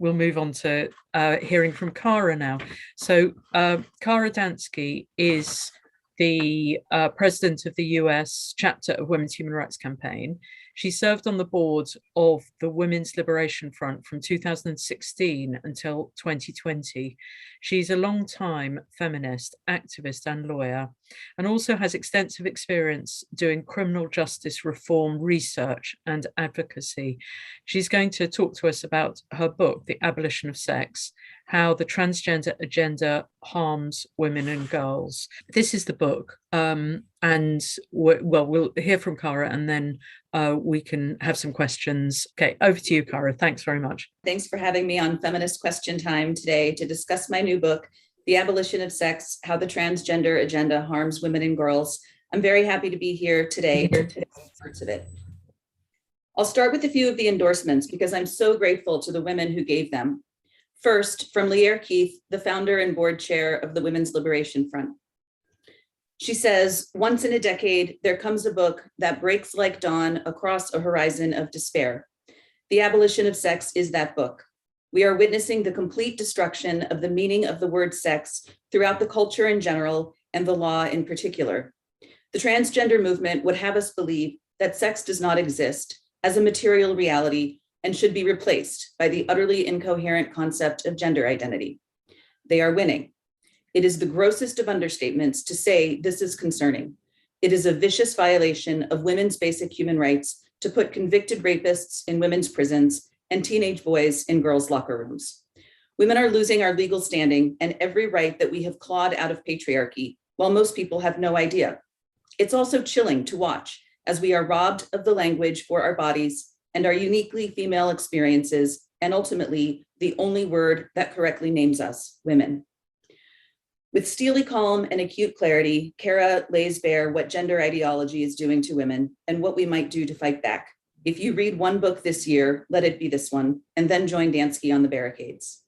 we'll move on to hearing from Kara now. So Kara Dansky is the president of the US chapter of Women's Human Rights Campaign. She served on the board of the Women's Liberation Front from 2016 until 2020. She's a longtime feminist, activist, and lawyer, and also has extensive experience doing criminal justice reform research and advocacy. She's going to talk to us about her book, The Abolition of Sex: How the Transgender Agenda Harms Women and Girls. This is the book, and we'll hear from Kara, and then we can have some questions. Okay, over to you, Kara. Thanks very much. Thanks for having me on Feminist Question Time today to discuss my new book, The Abolition of Sex: How the Transgender Agenda Harms Women and Girls. I'm very happy to be here today parts of it. I'll start with a few of the endorsements because I'm so grateful to the women who gave them. First, from Leanne Keith, the founder and board chair of the Women's Liberation Front. She says, once in a decade, there comes a book that breaks like dawn across a horizon of despair. The Abolition of Sex is that book. We are witnessing the complete destruction of the meaning of the word sex throughout the culture in general and the law in particular. The transgender movement would have us believe that sex does not exist as a material reality and should be replaced by the utterly incoherent concept of gender identity. They are winning. It is the grossest of understatements to say this is concerning. It is a vicious violation of women's basic human rights to put convicted rapists in women's prisons and teenage boys in girls' locker rooms. Women are losing our legal standing and every right that we have clawed out of patriarchy, while most people have no idea. It's also chilling to watch as we are robbed of the language for our bodies and our uniquely female experiences, and ultimately the only word that correctly names us, women. With steely calm and acute clarity, Kara lays bare what gender ideology is doing to women and what we might do to fight back. If you read one book this year, let it be this one, and then join Dansky on the barricades.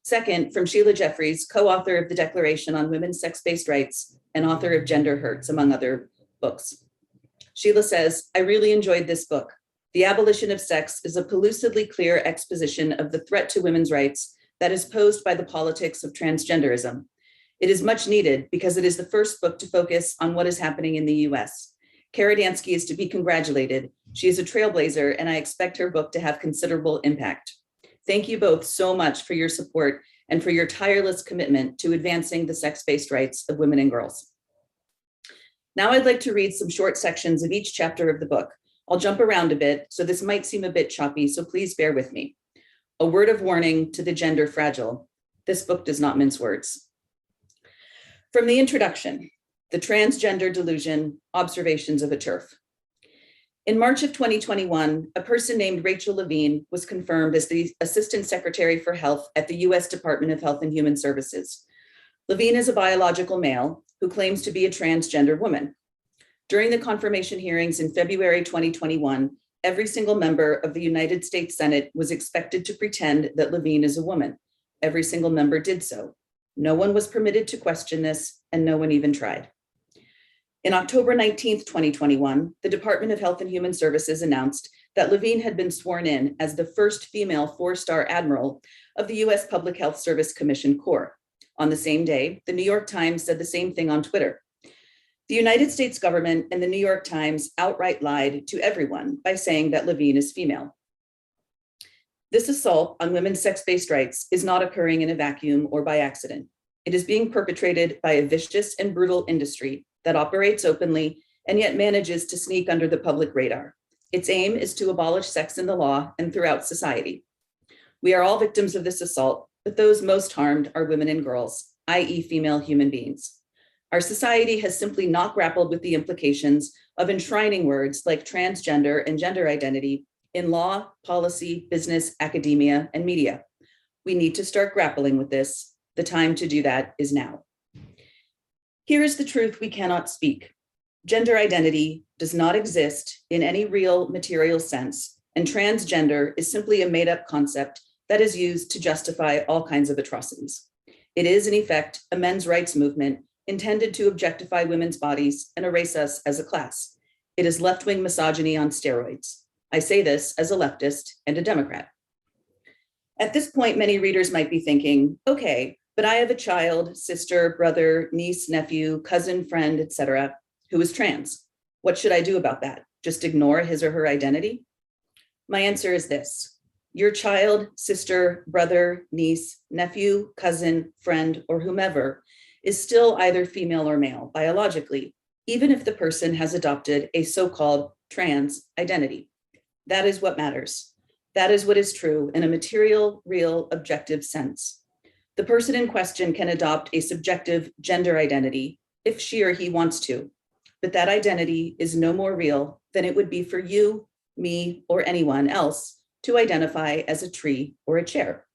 Second, from Sheila Jeffries, co-author of the Declaration on Women's Sex-Based Rights and author of Gender Hurts, among other books. Sheila says, I really enjoyed this book. The Abolition of Sex is a pellucidly clear exposition of the threat to women's rights that is posed by the politics of transgenderism. It is much needed because it is the first book to focus on what is happening in the US. Kara Dansky is to be congratulated. She is a trailblazer, and I expect her book to have considerable impact. Thank you both so much for your support and for your tireless commitment to advancing the sex-based rights of women and girls. Now I'd like to read some short sections of each chapter of the book. I'll jump around a bit, so this might seem a bit choppy, so please bear with me. A word of warning to the gender fragile. This book does not mince words. From the introduction, The Transgender Delusion, Observations of a TERF. In March of 2021, a person named Rachel Levine was confirmed as the Assistant Secretary for Health at the US Department of Health and Human Services. Levine is a biological male who claims to be a transgender woman. During the confirmation hearings in February 2021, every single member of the United States Senate was expected to pretend that Levine is a woman. Every single member did so. No one was permitted to question this, and no one even tried. In October 19th, 2021, the Department of Health and Human Services announced that Levine had been sworn in as the first female four-star admiral of the US Public Health Service Commission Corps. On the same day, the New York Times said the same thing on Twitter. The United States government and the New York Times outright lied to everyone by saying that Levine is female. This assault on women's sex-based rights is not occurring in a vacuum or by accident. It is being perpetrated by a vicious and brutal industry that operates openly and yet manages to sneak under the public radar. Its aim is to abolish sex in the law and throughout society. We are all victims of this assault, but those most harmed are women and girls, i.e. female human beings. Our society has simply not grappled with the implications of enshrining words like transgender and gender identity in law, policy, business, academia, and media. We need to start grappling with this. The time to do that is now. Here is the truth we cannot speak. Gender identity does not exist in any real material sense, and transgender is simply a made-up concept that is used to justify all kinds of atrocities. It is, in effect, a men's rights movement intended to objectify women's bodies and erase us as a class. It is left-wing misogyny on steroids. I say this as a leftist and a Democrat. At this point, many readers might be thinking, okay, but I have a child, sister, brother, niece, nephew, cousin, friend, etc., who is trans. What should I do about that? Just ignore his or her identity? My answer is this: your child, sister, brother, niece, nephew, cousin, friend, or whomever is still either female or male biologically, even if the person has adopted a so-called trans identity. That is what matters. That is what is true in a material, real, objective sense. The person in question can adopt a subjective gender identity if she or he wants to, but that identity is no more real than it would be for you, me, or anyone else to identify as a tree or a chair.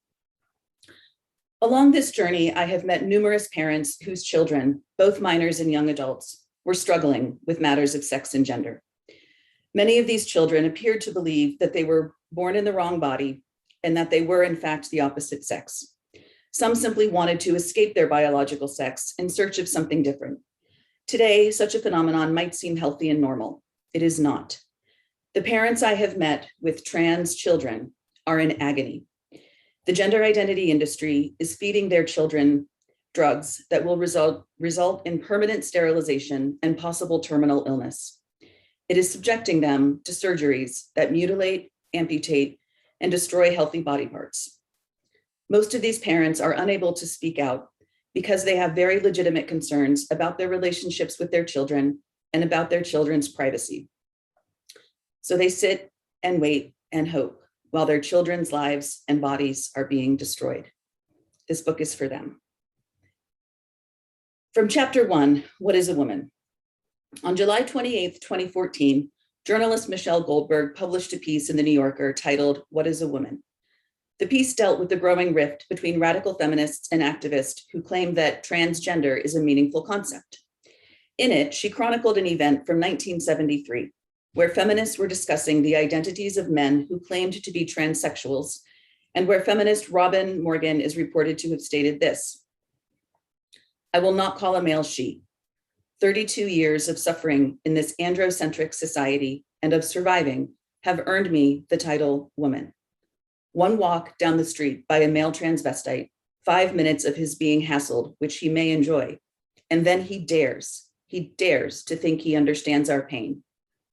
Along this journey, I have met numerous parents whose children, both minors and young adults, were struggling with matters of sex and gender. Many of these children appeared to believe that they were born in the wrong body and that they were in fact the opposite sex. Some simply wanted to escape their biological sex in search of something different. Today, such a phenomenon might seem healthy and normal. It is not. The parents I have met with trans children are in agony. The gender identity industry is feeding their children drugs that will result in permanent sterilization and possible terminal illness. It is subjecting them to surgeries that mutilate, amputate, and destroy healthy body parts. Most of these parents are unable to speak out because they have very legitimate concerns about their relationships with their children and about their children's privacy. So they sit and wait and hope while their children's lives and bodies are being destroyed. This book is for them. From chapter 1, What is a Woman? On July 28th, 2014, journalist Michelle Goldberg published a piece in The New Yorker titled, What is a Woman? The piece dealt with the growing rift between radical feminists and activists who claim that transgender is a meaningful concept. In it, she chronicled an event from 1973, where feminists were discussing the identities of men who claimed to be transsexuals, and where feminist Robin Morgan is reported to have stated this: I will not call a male she. 32 years of suffering in this androcentric society and of surviving have earned me the title woman. One walk down the street by a male transvestite, 5 minutes of his being hassled, which he may enjoy, and then he dares to think he understands our pain.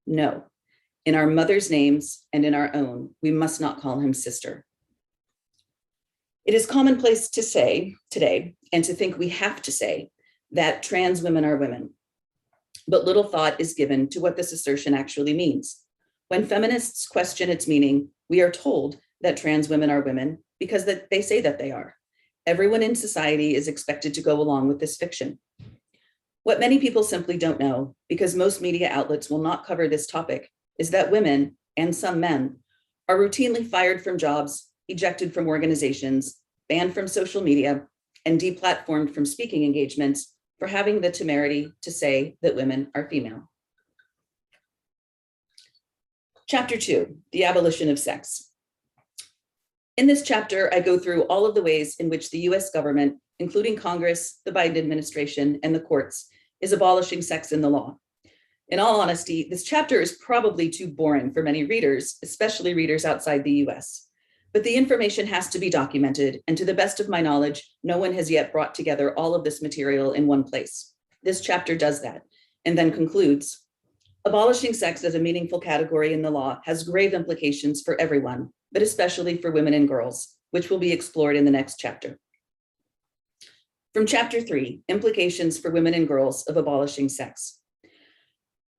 No, in our mother's names and in our own, we must not call him sister. It is commonplace to say today, and to think we have to say, that trans women are women. But little thought is given to what this assertion actually means. When feminists question its meaning, we are told that trans women are women because they say that they are. Everyone in society is expected to go along with this fiction. What many people simply don't know, because most media outlets will not cover this topic, is that women, and some men, are routinely fired from jobs, ejected from organizations, banned from social media, and deplatformed from speaking engagements for having the temerity to say that women are female. Chapter 2, The Abolition of Sex. In this chapter, I go through all of the ways in which the US government, including Congress, the Biden administration, and the courts, is abolishing sex in the law. In all honesty, this chapter is probably too boring for many readers, especially readers outside the US. But the information has to be documented, and to the best of my knowledge, no one has yet brought together all of this material in one place. This chapter does that, and then concludes, abolishing sex as a meaningful category in the law has grave implications for everyone, but especially for women and girls, which will be explored in the next chapter. From chapter 3, Implications for Women and Girls of Abolishing Sex.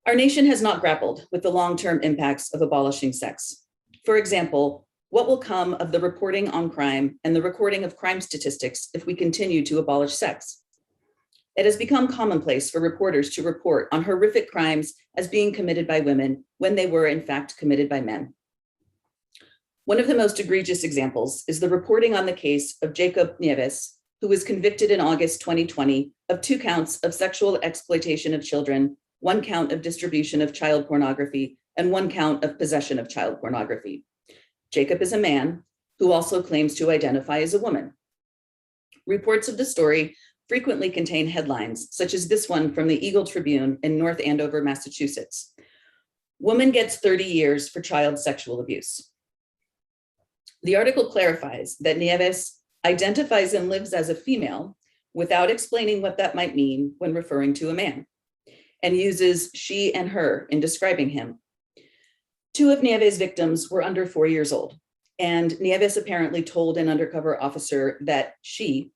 Our nation has not grappled with the long-term impacts of abolishing sex. For example, what will come of the reporting on crime and the recording of crime statistics if we continue to abolish sex? It has become commonplace for reporters to report on horrific crimes as being committed by women when they were in fact committed by men. One of the most egregious examples is the reporting on the case of Jacob Nieves, who was convicted in August 2020 of 2 counts of sexual exploitation of children, 1 count of distribution of child pornography, and 1 count of possession of child pornography. Jacob is a man who also claims to identify as a woman. Reports of the story frequently contain headlines, such as this one from the Eagle Tribune in North Andover, Massachusetts. Woman gets 30 years for child sexual abuse. The article clarifies that Nieves identifies and lives as a female without explaining what that might mean when referring to a man, and uses she and her in describing him. Two of Nieves' victims were under 4 years old, and Nieves apparently told an undercover officer that she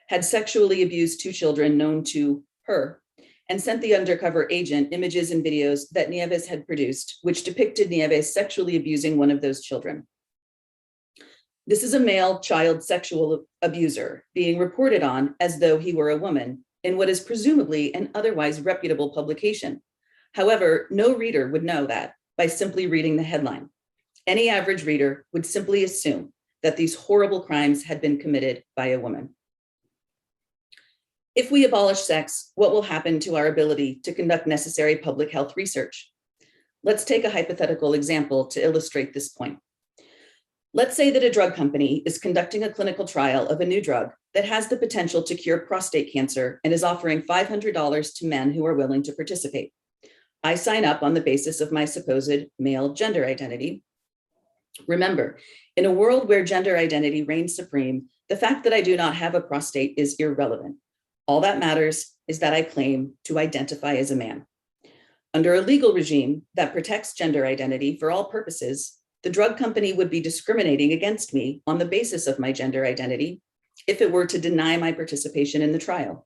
had sexually abused 2 children known to her, and sent the undercover agent images and videos that Nieves had produced, which depicted Nieves sexually abusing one of those children. This is a male child sexual abuser being reported on as though he were a woman in what is presumably an otherwise reputable publication. However, no reader would know that by simply reading the headline. Any average reader would simply assume that these horrible crimes had been committed by a woman. If we abolish sex, what will happen to our ability to conduct necessary public health research? Let's take a hypothetical example to illustrate this point. Let's say that a drug company is conducting a clinical trial of a new drug that has the potential to cure prostate cancer and is offering $500 to men who are willing to participate. I sign up on the basis of my supposed male gender identity. Remember, in a world where gender identity reigns supreme, the fact that I do not have a prostate is irrelevant. All that matters is that I claim to identify as a man. Under a legal regime that protects gender identity for all purposes, the drug company would be discriminating against me on the basis of my gender identity if it were to deny my participation in the trial.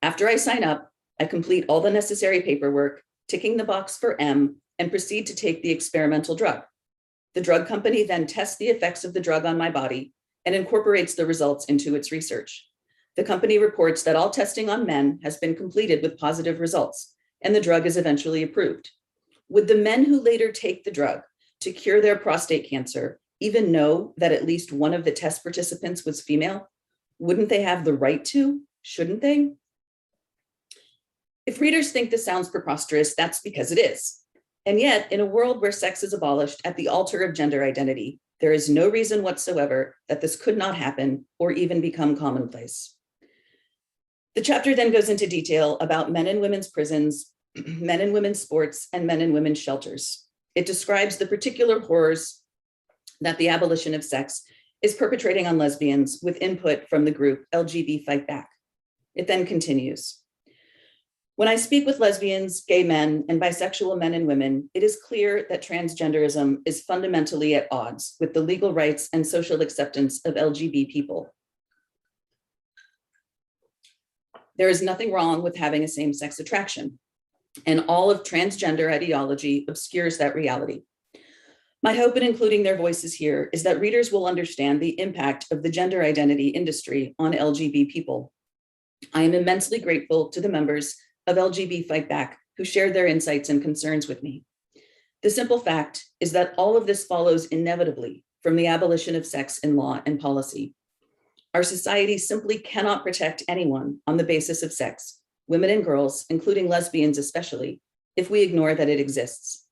After I sign up, I complete all the necessary paperwork, ticking the box for M, and proceed to take the experimental drug. The drug company then tests the effects of the drug on my body and incorporates the results into its research. The company reports that all testing on men has been completed with positive results, and the drug is eventually approved. Would the men who later take the drug to cure their prostate cancer even know that at least one of the test participants was female? Wouldn't they have the right to? Shouldn't they? If readers think this sounds preposterous, that's because it is. And yet, in a world where sex is abolished at the altar of gender identity, there is no reason whatsoever that this could not happen or even become commonplace. The chapter then goes into detail about men in women's prisons, men in women's sports, and men in women's shelters. It describes the particular horrors that the abolition of sex is perpetrating on lesbians with input from the group LGB Fight Back. It then continues. When I speak with lesbians, gay men, and bisexual men and women, it is clear that transgenderism is fundamentally at odds with the legal rights and social acceptance of LGB people. There is nothing wrong with having a same-sex attraction, and all of transgender ideology obscures that reality. My hope in including their voices here is that readers will understand the impact of the gender identity industry on LGB people. I am immensely grateful to the members of LGB Fight Back who shared their insights and concerns with me. The simple fact is that all of this follows inevitably from the abolition of sex in law and policy. Our society simply cannot protect anyone on the basis of sex, women and girls, including lesbians especially, if we ignore that it exists.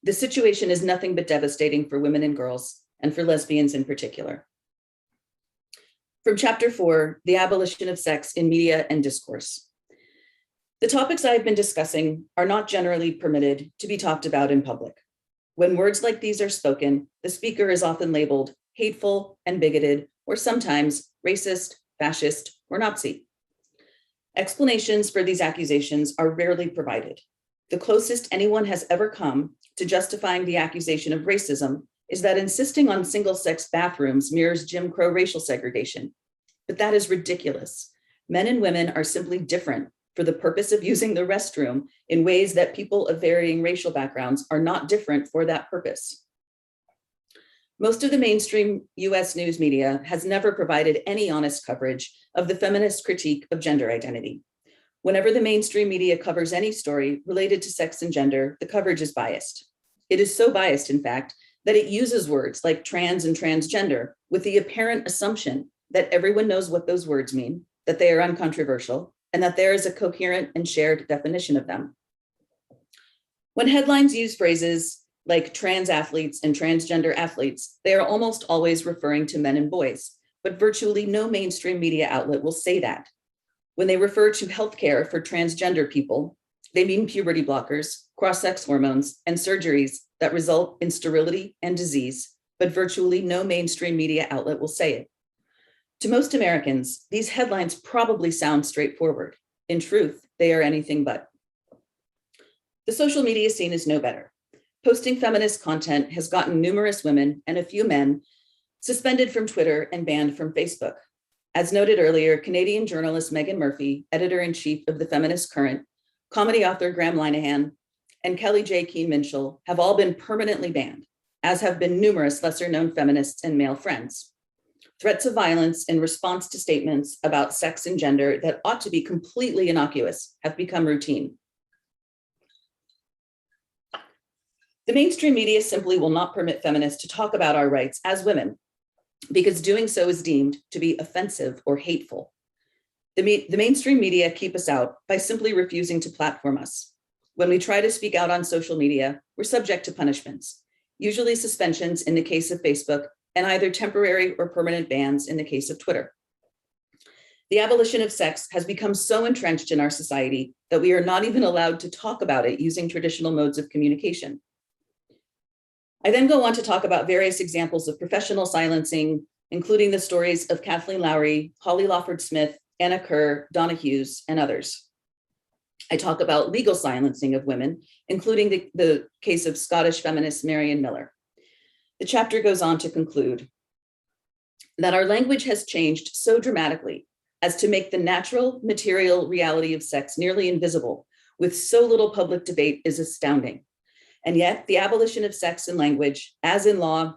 The situation is nothing but devastating for women and girls, and for lesbians in particular. From Chapter 4, The Abolition of Sex in Media and Discourse. The topics I have been discussing are not generally permitted to be talked about in public. When words like these are spoken, the speaker is often labeled hateful and bigoted, or sometimes racist, fascist, or Nazi. Explanations for these accusations are rarely provided. The closest anyone has ever come to justifying the accusation of racism is that insisting on single-sex bathrooms mirrors Jim Crow racial segregation. But that is ridiculous. Men and women are simply different for the purpose of using the restroom in ways that people of varying racial backgrounds are not different for that purpose. Most of the mainstream US news media has never provided any honest coverage of the feminist critique of gender identity. Whenever the mainstream media covers any story related to sex and gender, the coverage is biased. It is so biased, in fact, that it uses words like trans and transgender with the apparent assumption that everyone knows what those words mean, that they are uncontroversial, and that there is a coherent and shared definition of them. When headlines use phrases like trans athletes and transgender athletes, they are almost always referring to men and boys, but virtually no mainstream media outlet will say that. When they refer to healthcare for transgender people, they mean puberty blockers, cross-sex hormones, and surgeries that result in sterility and disease, but virtually no mainstream media outlet will say it. To most Americans, these headlines probably sound straightforward. In truth, they are anything but. The social media scene is no better. Posting feminist content has gotten numerous women and a few men suspended from Twitter and banned from Facebook. As noted earlier, Canadian journalist Megan Murphy, editor-in-chief of the Feminist Current, comedy author Graham Linehan, and Kelly J. Keane Minshall have all been permanently banned, as have been numerous lesser-known feminists and male friends. Threats of violence in response to statements about sex and gender that ought to be completely innocuous have become routine. The mainstream media simply will not permit feminists to talk about our rights as women, because doing so is deemed to be offensive or hateful. The mainstream media keep us out by simply refusing to platform us. When we try to speak out on social media, we're subject to punishments, usually suspensions in the case of Facebook, and either temporary or permanent bans in the case of Twitter. The abolition of sex has become so entrenched in our society that we are not even allowed to talk about it using traditional modes of communication. I then go on to talk about various examples of professional silencing, including the stories of Kathleen Lowry, Holly Lawford Smith, Anna Kerr, Donna Hughes, and others. I talk about legal silencing of women, including the case of Scottish feminist Marion Miller. The chapter goes on to conclude that our language has changed so dramatically as to make the natural material reality of sex nearly invisible, with so little public debate, is astounding. And yet the abolition of sex in language, as in law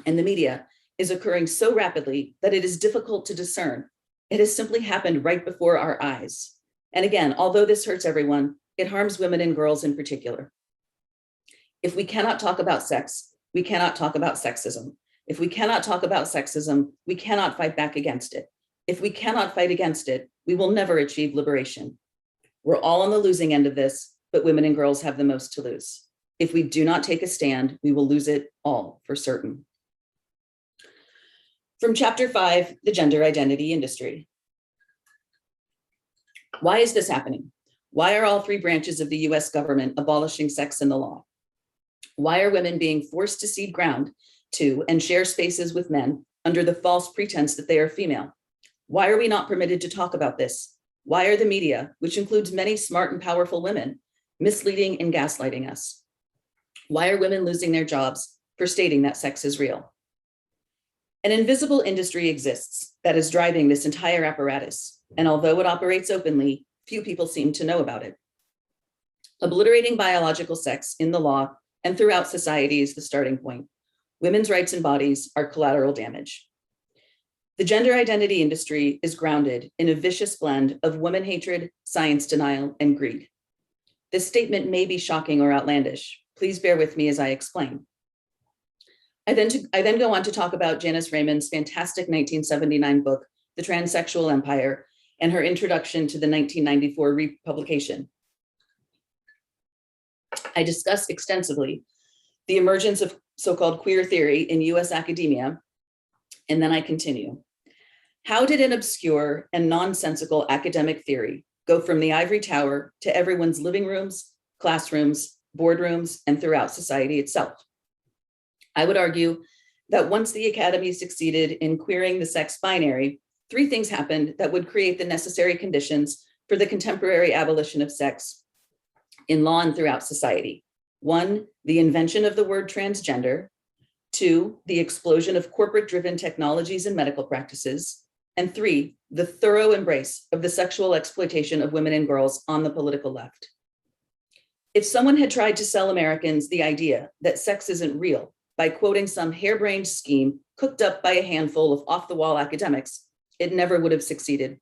and the media, is occurring so rapidly that it is difficult to discern. It has simply happened right before our eyes. And again, although this hurts everyone, it harms women and girls in particular. If we cannot talk about sex, we cannot talk about sexism. If we cannot talk about sexism, we cannot fight back against it. If we cannot fight against it, we will never achieve liberation. We're all on the losing end of this, but women and girls have the most to lose. If we do not take a stand, we will lose it all for certain. From chapter 5, the gender identity industry. Why is this happening? Why are all three branches of the US government abolishing sex in the law? Why are women being forced to cede ground to and share spaces with men under the false pretense that they are female? Why are we not permitted to talk about this? Why are the media, which includes many smart and powerful women, misleading and gaslighting us? Why are women losing their jobs for stating that sex is real? An invisible industry exists that is driving this entire apparatus, and although it operates openly, few people seem to know about it. Obliterating biological sex in the law and throughout society is the starting point. Women's rights and bodies are collateral damage. The gender identity industry is grounded in a vicious blend of woman hatred, science denial, and greed. This statement may be shocking or outlandish. Please bear with me as I explain. I then go on to talk about Janice Raymond's fantastic 1979 book, The Transsexual Empire, and her introduction to the 1994 republication. I discuss extensively the emergence of so-called queer theory in US academia, and then I continue. How did an obscure and nonsensical academic theory go from the ivory tower to everyone's living rooms, classrooms, boardrooms, and throughout society itself? I would argue that once the academy succeeded in queering the sex binary, three things happened that would create the necessary conditions for the contemporary abolition of sex in law and throughout society. 1, the invention of the word transgender. 2, the explosion of corporate-driven technologies and medical practices. And 3, the thorough embrace of the sexual exploitation of women and girls on the political left. If someone had tried to sell Americans the idea that sex isn't real by quoting some harebrained scheme cooked up by a handful of off-the-wall academics, it never would have succeeded.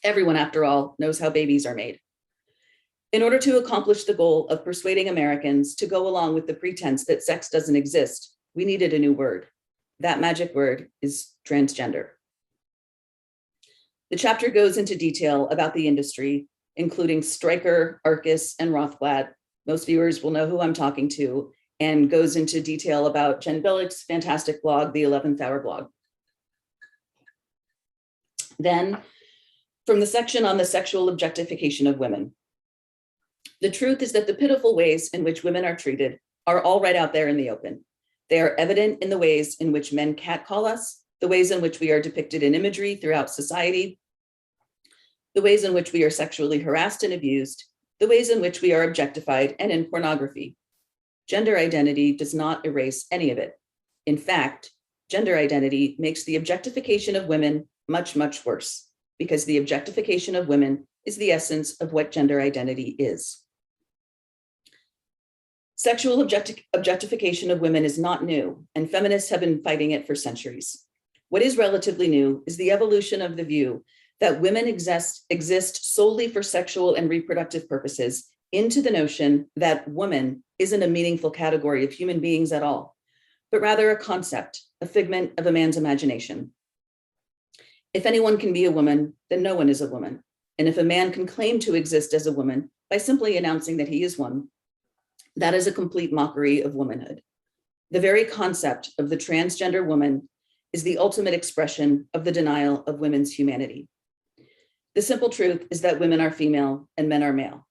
Everyone, after all, knows how babies are made. In order to accomplish the goal of persuading Americans to go along with the pretense that sex doesn't exist, we needed a new word. That magic word is transgender. The chapter goes into detail about the industry, including Stryker, Arcus, and Rothblatt. Most viewers will know who I'm talking to, and goes into detail about Jen Billick's fantastic blog, the 11th Hour blog. Then, from the section on the sexual objectification of women. The truth is that the pitiful ways in which women are treated are all right out there in the open. They are evident in the ways in which men catcall us, the ways in which we are depicted in imagery throughout society, the ways in which we are sexually harassed and abused, the ways in which we are objectified, and in pornography. Gender identity does not erase any of it. In fact, gender identity makes the objectification of women much, much worse, because the objectification of women is the essence of what gender identity is. Sexual objectification of women is not new, and feminists have been fighting it for centuries. What is relatively new is the evolution of the view that women exist solely for sexual and reproductive purposes into the notion that woman isn't a meaningful category of human beings at all, but rather a concept, a figment of a man's imagination. If anyone can be a woman, then no one is a woman. And if a man can claim to exist as a woman by simply announcing that he is one, that is a complete mockery of womanhood. The very concept of the transgender woman is the ultimate expression of the denial of women's humanity. The simple truth is that women are female and men are male.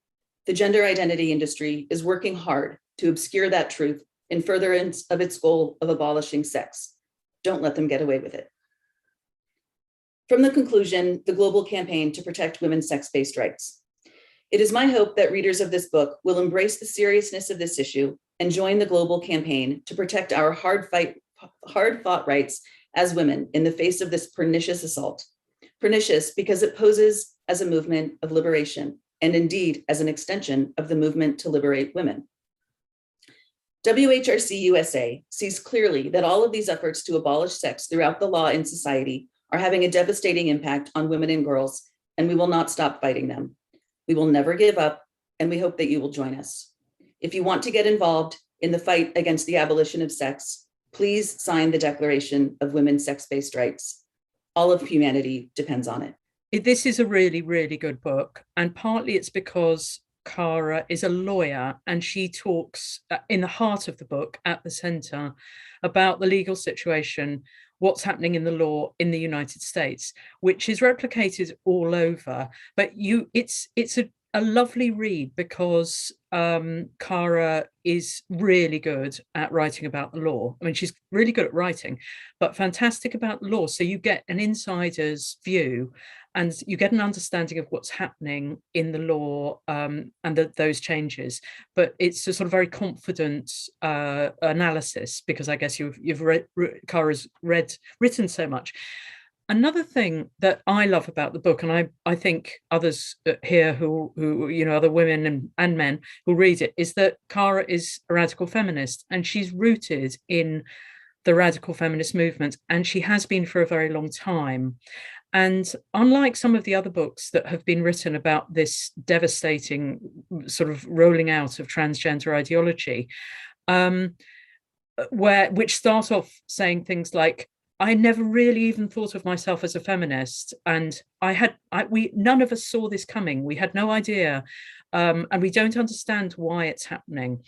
The gender identity industry is working hard to obscure that truth in furtherance of its goal of abolishing sex. Don't let them get away with it. From the conclusion, the global campaign to protect women's sex-based rights. It is my hope that readers of this book will embrace the seriousness of this issue and join the global campaign to protect our hard-fought rights as women in the face of this pernicious assault. Pernicious because it poses as a movement of liberation, and indeed as an extension of the movement to liberate women. WHRC USA sees clearly that all of these efforts to abolish sex throughout the law in society are having a devastating impact on women and girls, and we will not stop fighting them. We will never give up, and we hope that you will join us. If you want to get involved in the fight against the abolition of sex, please sign the Declaration of Women's Sex-Based Rights. All of humanity depends on it. This is a really, really good book. And partly it's because Kara is a lawyer and she talks in the heart of the book at the center about the legal situation, what's happening in the law in the United States, which is replicated all over. But it's a lovely read because Kara is really good at writing about the law. I mean, she's really good at writing, but fantastic about the law. So you get an insider's view and you get an understanding of what's happening in the law and those changes. But it's a sort of very confident analysis because I guess you've read, Kara's written so much. Another thing that I love about the book, and I think others here who other women and men who read it, is that Kara is a radical feminist and she's rooted in the radical feminist movement, and she has been for a very long time. And unlike some of the other books that have been written about this devastating sort of rolling out of transgender ideology, which start off saying things like, I never really even thought of myself as a feminist, and none of us saw this coming. We had no idea, and we don't understand why it's happening.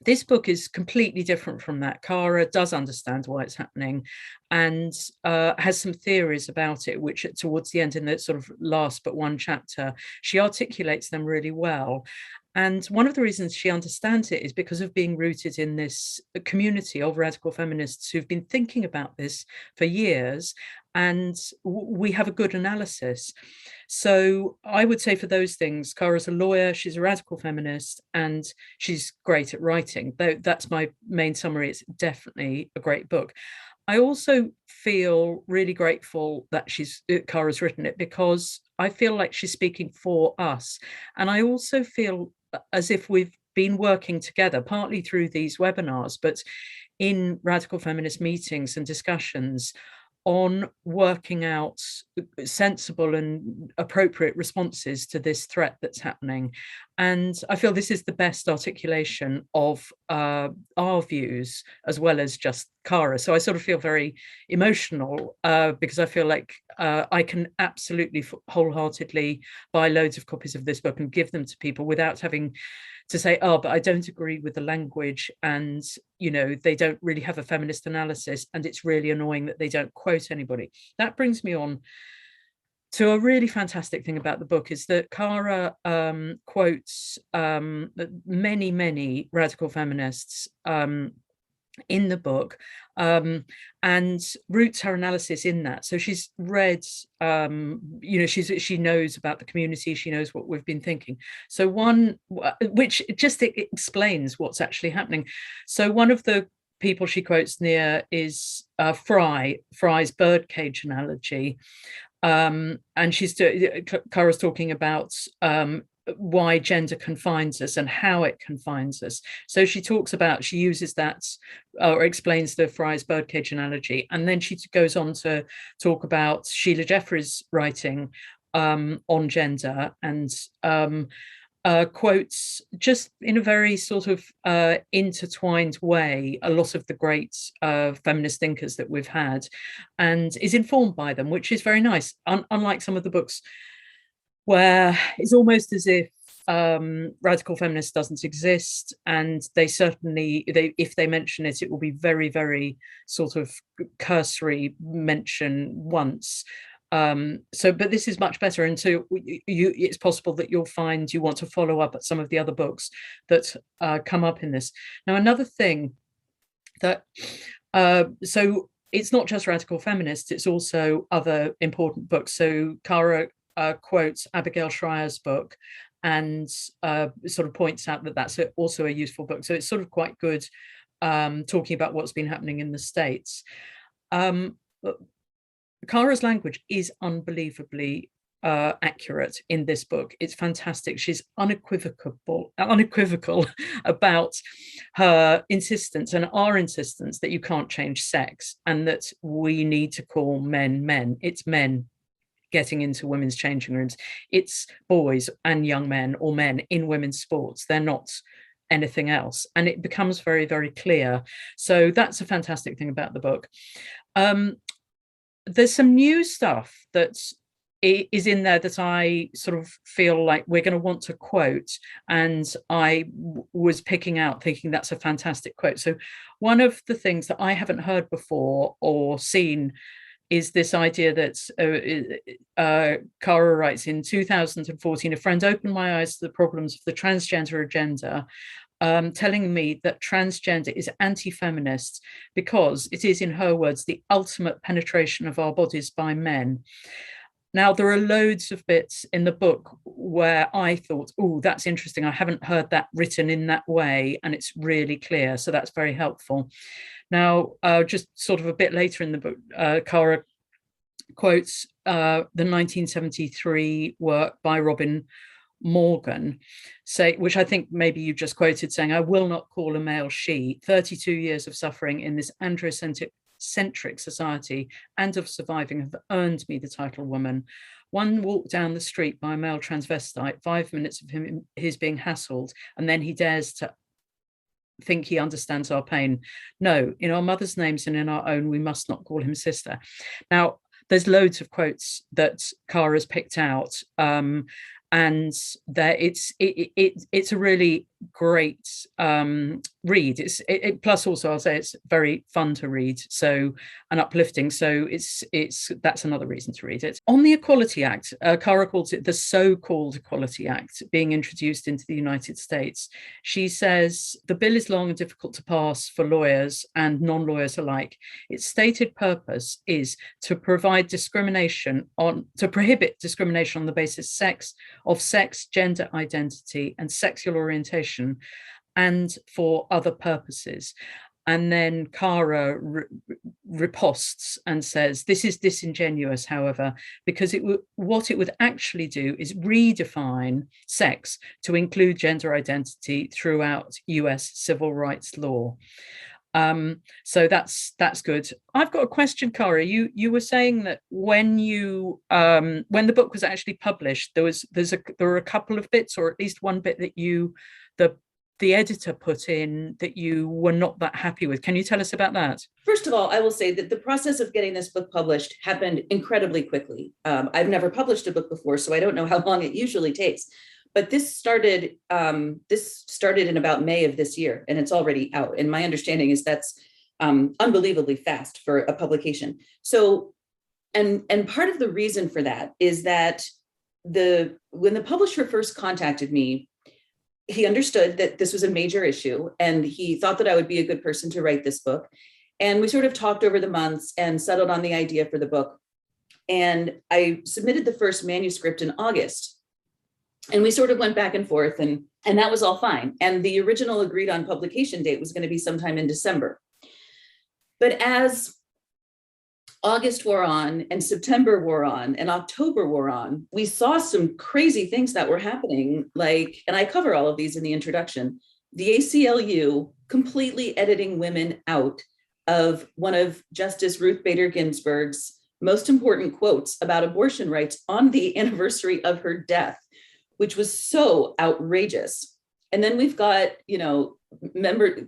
This book is completely different from that. Kara does understand why it's happening and has some theories about it, which towards the end, in the sort of last but one chapter, she articulates them really well. And one of the reasons she understands it is because of being rooted in this community of radical feminists who've been thinking about this for years, and we have a good analysis. So I would say for those things, Kara's a lawyer, she's a radical feminist, and she's great at writing. That's my main summary. It's definitely a great book. I also feel really grateful that Kara's written it because I feel like she's speaking for us. And I also feel as if we've been working together, partly through these webinars, but in radical feminist meetings and discussions on working out sensible and appropriate responses to this threat that's happening. And I feel this is the best articulation of our views, as well as just Kara. So I sort of feel very emotional because I feel like I can absolutely wholeheartedly buy loads of copies of this book and give them to people without having to say, oh, but I don't agree with the language, and they don't really have a feminist analysis, and it's really annoying that they don't quote anybody. That brings me on to a really fantastic thing about the book, is that Kara quotes many radical feminists in the book, and roots her analysis in that. So she's read, she knows about the community, she knows what we've been thinking. So one, which just explains what's actually happening. So one of the people she quotes near is Fry's birdcage analogy. And Kara's talking about why gender confines us and how it confines us. So she uses that or explains the Fry's birdcage analogy. And then she goes on to talk about Sheila Jeffrey's writing on gender and quotes just in a very sort of intertwined way a lot of the great feminist thinkers that we've had, and is informed by them, which is very nice. Unlike some of the books where it's almost as if radical feminist doesn't exist, and if they mention it, it will be very, very sort of cursory mention once. But this is much better, and so it's possible that you'll find you want to follow up at some of the other books that come up in this. Now, another thing that so it's not just radical feminists, it's also other important books. So Kara quotes Abigail Shrier's book and sort of points out that that's also a useful book. So it's sort of quite good talking about what's been happening in the States. Kara's language is unbelievably accurate in this book. It's fantastic. She's unequivocal about her insistence and our insistence that you can't change sex and that we need to call men men. It's men getting into women's changing rooms. It's boys and young men or men in women's sports. They're not anything else. And it becomes very, very clear. So that's a fantastic thing about the book. There's some new stuff that is in there that I sort of feel like we're going to want to quote, and I was picking out thinking that's a fantastic quote. So one of the things that I haven't heard before or seen is this idea that Kara writes in 2014, a friend opened my eyes to the problems of the transgender agenda, telling me that transgender is anti-feminist because it is, in her words, the ultimate penetration of our bodies by men. Now, there are loads of bits in the book where I thought, oh, that's interesting. I haven't heard that written in that way, and it's really clear. So that's very helpful. Now, just sort of a bit later in the book, Kara quotes the 1973 work by Robin Morgan, which I think maybe you just quoted, saying, I will not call a male she. 32 years of suffering in this androcentric society and of surviving have earned me the title woman. One walk down the street by a male transvestite, 5 minutes of his being hassled, and then he dares to think he understands our pain. No, in our mother's names and in our own, we must not call him sister. Now, there's loads of quotes that Kara's picked out, and there it's a really great read. Plus also I'll say it's very fun to read, so, and uplifting. So that's another reason to read it. On the Equality Act, Kara calls it the so-called Equality Act being introduced into the United States. She says the bill is long and difficult to pass for lawyers and non-lawyers alike. Its stated purpose is to prohibit discrimination on the basis of sex, gender identity, and sexual orientation, and for other purposes. And then Kara riposts and says, this is disingenuous, however, because what it would actually do is redefine sex to include gender identity throughout US civil rights law. So that's good. I've got a question, Kara. You were saying that when the book was actually published, there were a couple of bits, or at least one bit that the editor put in that you were not that happy with. Can you tell us about that? First of all, I will say that the process of getting this book published happened incredibly quickly. I've never published a book before, so I don't know how long it usually takes. But this started in about May of this year, and it's already out. And my understanding is that's unbelievably fast for a publication. So, and part of the reason for that is that when the publisher first contacted me, he understood that this was a major issue, and he thought that I would be a good person to write this book. And we sort of talked over the months and settled on the idea for the book. And I submitted the first manuscript in August. And we sort of went back and forth, and that was all fine. And the original agreed on publication date was going to be sometime in December. But as August wore on, and September wore on, and October wore on, we saw some crazy things that were happening, like, and I cover all of these in the introduction, the ACLU completely editing women out of one of Justice Ruth Bader Ginsburg's most important quotes about abortion rights on the anniversary of her death, which was so outrageous. And then we've got,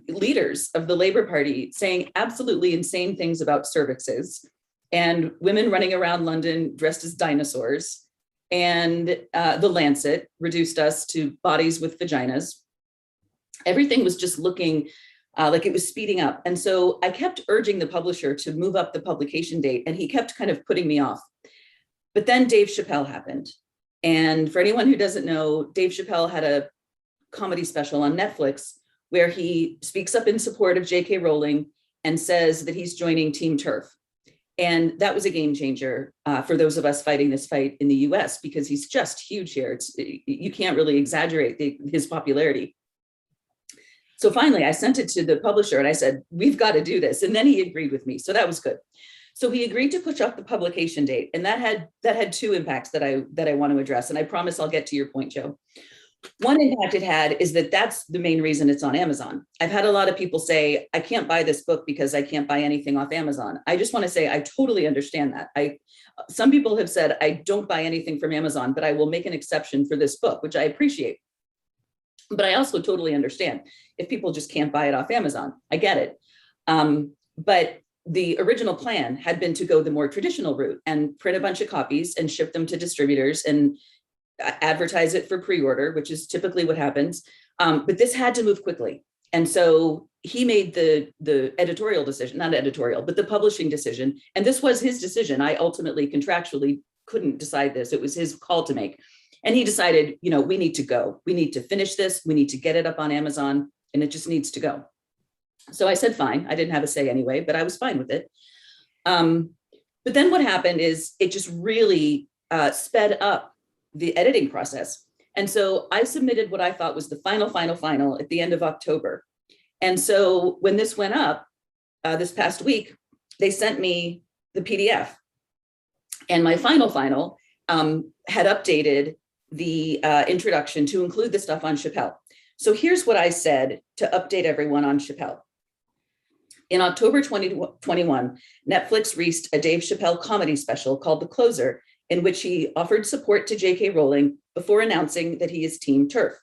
leaders of the Labor Party saying absolutely insane things about cervixes, and women running around London dressed as dinosaurs. And the Lancet reduced us to bodies with vaginas. Everything was just looking like it was speeding up. And so I kept urging the publisher to move up the publication date, and he kept kind of putting me off. But then Dave Chappelle happened. And for anyone who doesn't know, Dave Chappelle had a comedy special on Netflix where he speaks up in support of J.K. Rowling and says that he's joining Team TERF. And that was a game changer for those of us fighting this fight in the US, because he's just huge here. You can't really exaggerate his popularity. So finally, I sent it to the publisher and I said, we've got to do this. And then he agreed with me. So that was good. So he agreed to push up the publication date. And that had two impacts that I want to address. And I promise I'll get to your point, Joe. One impact it had is that that's the main reason it's on Amazon. I've had a lot of people say, I can't buy this book because I can't buy anything off Amazon. I just want to say, I totally understand that. Some people have said, I don't buy anything from Amazon, but I will make an exception for this book, which I appreciate. But I also totally understand if people just can't buy it off Amazon. I get it. But the original plan had been to go the more traditional route and print a bunch of copies and ship them to distributors and advertise it for pre-order, which is typically what happens. But this had to move quickly. And so he made the editorial decision, not editorial, but the publishing decision. And this was his decision. I ultimately contractually couldn't decide this. It was his call to make. And he decided, we need to go. We need to finish this. We need to get it up on Amazon, and it just needs to go. So I said, fine. I didn't have a say anyway, but I was fine with it. But then what happened is it just really sped up the editing process. And so I submitted what I thought was the final at the end of October. And so when this went up this past week, they sent me the PDF. And my final had updated the introduction to include the stuff on Chappelle. So here's what I said to update everyone on Chappelle. In October 2021, Netflix released a Dave Chappelle comedy special called The Closer, in which he offered support to J.K. Rowling before announcing that he is Team TERF.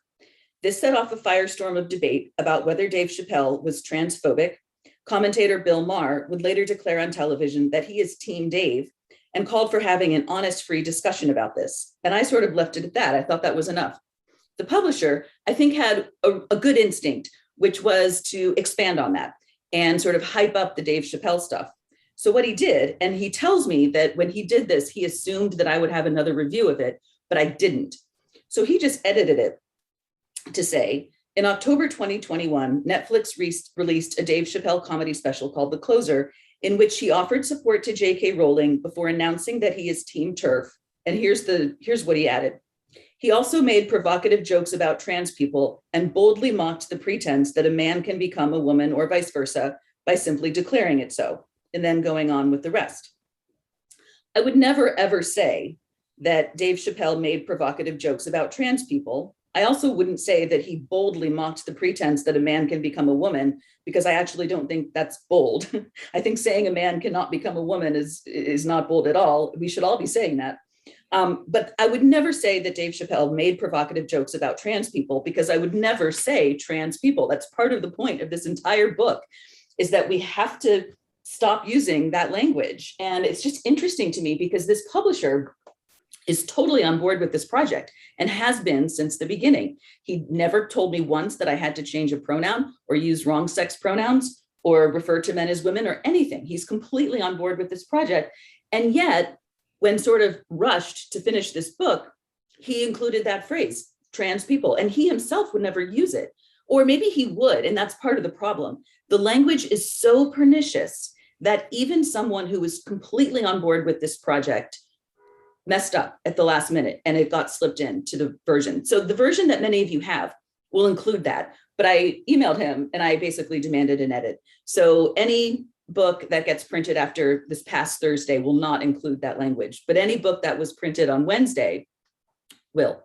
This set off a firestorm of debate about whether Dave Chappelle was transphobic. Commentator Bill Maher would later declare on television that he is Team Dave, and called for having an honest, free discussion about this. And I sort of left it at that. I thought that was enough. The publisher, I think, had a good instinct, which was to expand on that and sort of hype up the Dave Chappelle stuff. So what he did, and he tells me that when he did this, he assumed that I would have another review of it, but I didn't. So he just edited it to say, in October 2021, Netflix released a Dave Chappelle comedy special called The Closer, in which he offered support to J.K. Rowling before announcing that he is Team TERF. And here's what he added. He also made provocative jokes about trans people and boldly mocked the pretense that a man can become a woman or vice versa by simply declaring it so, and then going on with the rest. I would never, ever say that Dave Chappelle made provocative jokes about trans people. I also wouldn't say that he boldly mocked the pretense that a man can become a woman, because I actually don't think that's bold. I think saying a man cannot become a woman is not bold at all. We should all be saying that. But I would never say that Dave Chappelle made provocative jokes about trans people, because I would never say trans people. That's part of the point of this entire book, is that we have to stop using that language. And it's just interesting to me because this publisher is totally on board with this project and has been since the beginning. He never told me once that I had to change a pronoun or use wrong sex pronouns or refer to men as women or anything. He's completely on board with this project. And yet, when sort of rushed to finish this book, he included that phrase, trans people, and he himself would never use it. Or maybe he would, and that's part of the problem. The language is so pernicious that even someone who was completely on board with this project messed up at the last minute and it got slipped into the version. So the version that many of you have will include that. But I emailed him and I basically demanded an edit. So any book that gets printed after this past Thursday will not include that language, but any book that was printed on Wednesday will.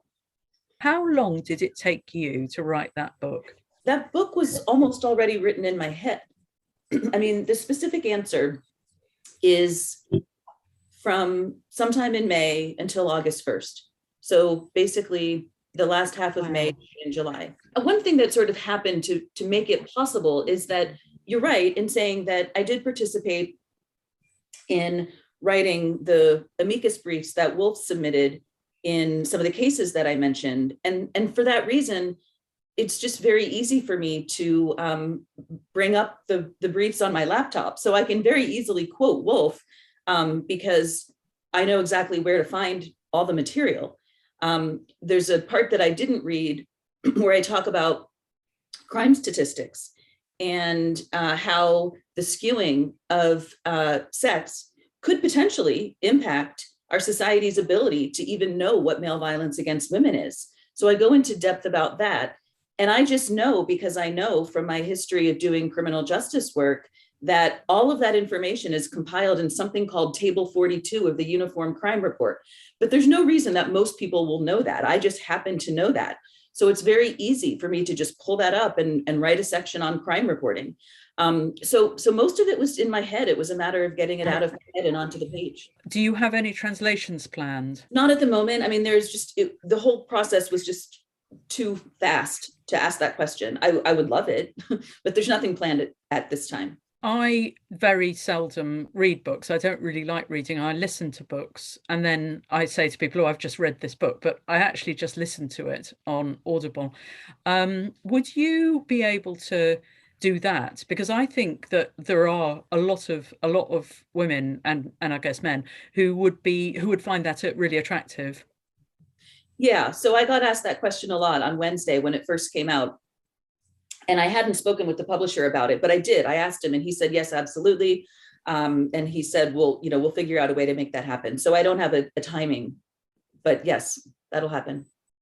How long did it take you to write that book? That book was almost already written in my head. I mean, the specific answer is from sometime in May until August 1st. So basically the last half of May and July. One thing that sort of happened to make it possible is that you're right in saying that I did participate in writing the amicus briefs that Wolf submitted in some of the cases that I mentioned. And for that reason, it's just very easy for me to bring up the briefs on my laptop. So I can very easily quote Wolf because I know exactly where to find all the material. There's a part that I didn't read where I talk about crime statistics and how the skewing of sex could potentially impact our society's ability to even know what male violence against women is. So I go into depth about that. And I just know, because I know from my history of doing criminal justice work, that all of that information is compiled in something called Table 42 of the Uniform Crime Report. But there's no reason that most people will know that. I just happen to know that. So it's very easy for me to just pull that up and write a section on crime reporting. So most of it was in my head. It was a matter of getting it out of my head and onto the page. Do you have any translations planned? Not at the moment. I mean, there's just, the whole process was just too fast to ask that question. I would love it, but there's nothing planned at this time. I very seldom read books. I don't really like reading. I listen to books and then I say to people, oh, I've just read this book, but I actually just listen to it on Audible. Would you be able to do that? Because I think that there are a lot of women and I guess men who would find that really attractive. Yeah, so I got asked that question a lot on Wednesday when it first came out. And I hadn't spoken with the publisher about it, but I did. I asked him and he said, yes, absolutely. And he said, well, we'll figure out a way to make that happen. So I don't have a timing, but yes, that'll happen.